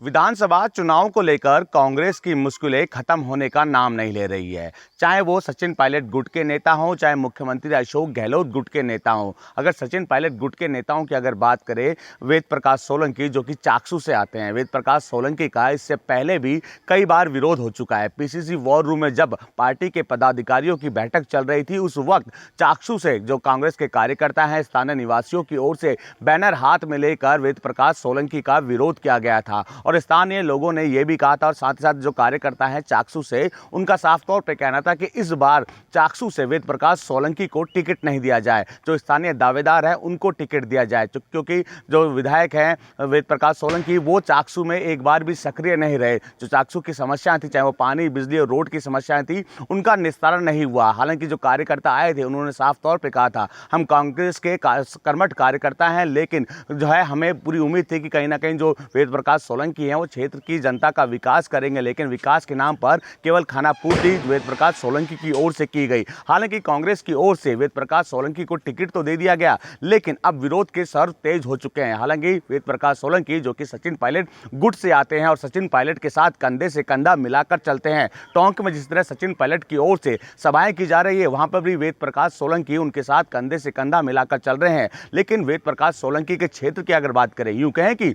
विधानसभा चुनाव को लेकर कांग्रेस की मुश्किलें खत्म होने का नाम नहीं ले रही है। चाहे वो सचिन पायलट गुट के नेता हों, चाहे मुख्यमंत्री अशोक गहलोत गुट के नेता हों। अगर सचिन पायलट गुट के नेताओं की अगर बात करें, वेद प्रकाश सोलंकी जो कि चाकसू से आते हैं, वेद प्रकाश सोलंकी का इससे पहले भी कई बार विरोध हो चुका है। पीसीसी वॉर रूम में जब पार्टी के पदाधिकारियों की बैठक चल रही थी, उस वक्त चाकसू से जो कांग्रेस के कार्यकर्ता हैं, स्थानीय निवासियों की ओर से बैनर हाथ में लेकर वेद प्रकाश सोलंकी का विरोध किया गया था और स्थानीय लोगों ने यह भी कहा था, और साथ ही साथ जो कार्यकर्ता हैं चाकसू से, उनका साफ तौर पे कहना था कि इस बार चाकसू से वेद प्रकाश सोलंकी को टिकट नहीं दिया जाए, जो स्थानीय दावेदार है उनको टिकट दिया जाए, क्योंकि जो विधायक हैं वेद प्रकाश सोलंकी वो चाकसू में एक बार भी सक्रिय नहीं रहे। जो चाकसू की समस्याएं थी, चाहे वो पानी, बिजली और रोड की समस्याएं थी, उनका निस्तारण नहीं हुआ। हालांकि जो कार्यकर्ता आए थे उन्होंने साफ तौर पर कहा था, हम कांग्रेस के कर्मठ कार्यकर्ता हैं, लेकिन जो है हमें पूरी उम्मीद थी कि कहीं ना कहीं जो वेद प्रकाश सोलंकी हैं वो क्षेत्र की जनता का विकास करेंगे, लेकिन विकास के नाम पर केवल खानापूर्ति वेद प्रकाश सोलंकी की ओर से की गई। हालांकि कांग्रेस की ओर से वेद प्रकाश सोलंकी को टिकट तो दे दिया गया, लेकिन अब विरोध के सर तेज हो चुके हैं। हालांकि वेद प्रकाश सोलंकी जो कि सचिन पायलट गुट से आते हैं और सचिन पायलट के साथ कंधे से कंधा मिलाकर चलते हैं, टोंक में जिस तरह सचिन पायलट की ओर से सभाएं की जा रही है, वहां पर भी वेद प्रकाश सोलंकी उनके साथ कंधे से कंधा मिलाकर चल रहे हैं। लेकिन वेद प्रकाश सोलंकी के क्षेत्र की अगर बात करें, यूं कहें कि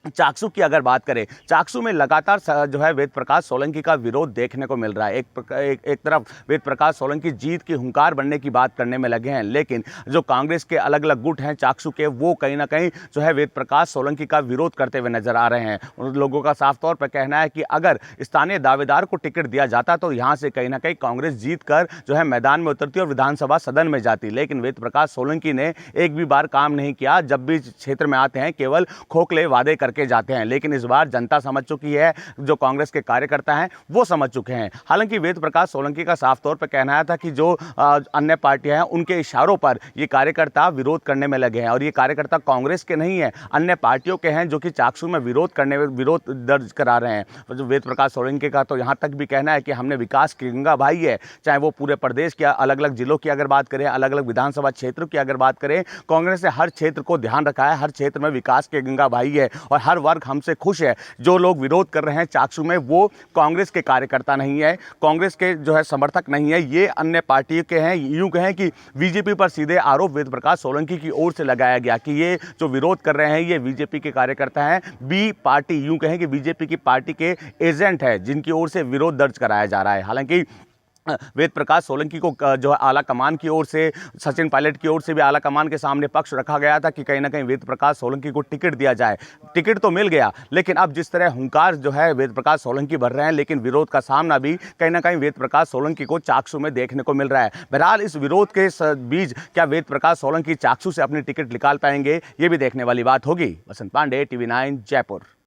चाकसू की अगर बात करें, चाकसू में लगातार जो है वेद प्रकाश सोलंकी का विरोध देखने को मिल रहा है। एक तरफ वेद प्रकाश सोलंकी जीत की हुंकार बनने की बात करने में लगे हैं, लेकिन जो कांग्रेस के अलग अलग गुट हैं चाकसू के, वो कहीं ना कहीं जो है वेद प्रकाश सोलंकी का विरोध करते हुए नजर आ रहे हैं। उन लोगों का साफ तौर पर कहना है कि अगर स्थानीय दावेदार को टिकट दिया जाता तो यहाँ से कहीं ना कहीं कांग्रेस जीत कर जो है मैदान में उतरती और विधानसभा सदन में जाती, लेकिन वेद प्रकाश सोलंकी ने एक भी बार काम नहीं किया। जब भी क्षेत्र में आते हैं केवल खोखले वादे करके जाते हैं, लेकिन इस बार जनता समझ चुकी है, जो कांग्रेस के कार्यकर्ता हैं वो समझ चुके हैं। हालांकि वेद प्रकाश सोलंकी का साफ तौर पर कहना है था कि जो अन्य पार्टियां हैं उनके इशारों पर ये कार्यकर्ता विरोध करने में लगे हैं, और ये कार्यकर्ता कांग्रेस के नहीं है, अन्य पार्टियों के हैं, जो कि चाकसू में विरोध दर्ज करा रहे हैं। जो वेद प्रकाश सोलंकी का तो यहां तक भी कहना है कि हमने विकास की गंगा बहाई है, चाहे वो पूरे प्रदेश के अलग अलग जिलों की अगर बात करें, अलग अलग विधानसभा क्षेत्रों की अगर बात करें, कांग्रेस ने हर क्षेत्र को ध्यान रखा है, हर क्षेत्र में विकास की गंगा बहाई है और हर वर्ग हमसे खुश है। जो लोग विरोध कर रहे हैं चाकसू में, वो कांग्रेस के कार्यकर्ता नहीं है, कांग्रेस के जो है समर्थक नहीं है, ये अन्य पार्टी के हैं। यूं कहें कि बीजेपी पर सीधे आरोप वेद प्रकाश सोलंकी की ओर से लगाया गया कि ये जो विरोध कर रहे हैं ये बीजेपी के कार्यकर्ता हैं, बी पार्टी, यूं कहें कि बीजेपी की पार्टी के एजेंट है, जिनकी ओर से विरोध दर्ज कराया जा रहा है। हालांकि वेद प्रकाश सोलंकी को जो है आला कमान की ओर से, सचिन पायलट की ओर से भी आला कमान के सामने पक्ष रखा गया था कि कहीं ना कहीं वेद प्रकाश सोलंकी को टिकट दिया जाए। टिकट तो मिल गया, लेकिन अब जिस तरह हुंकार जो है वेद प्रकाश सोलंकी भर रहे हैं, लेकिन विरोध का सामना भी कहीं ना कहीं वेद प्रकाश सोलंकी को चाकसू में देखने को मिल रहा है। बहरहाल इस विरोध के बीच क्या वेद प्रकाश सोलंकी चाकसू से अपनी टिकट निकाल पाएंगे, ये भी देखने वाली बात होगी। वसंत पांडे, TV9 जयपुर।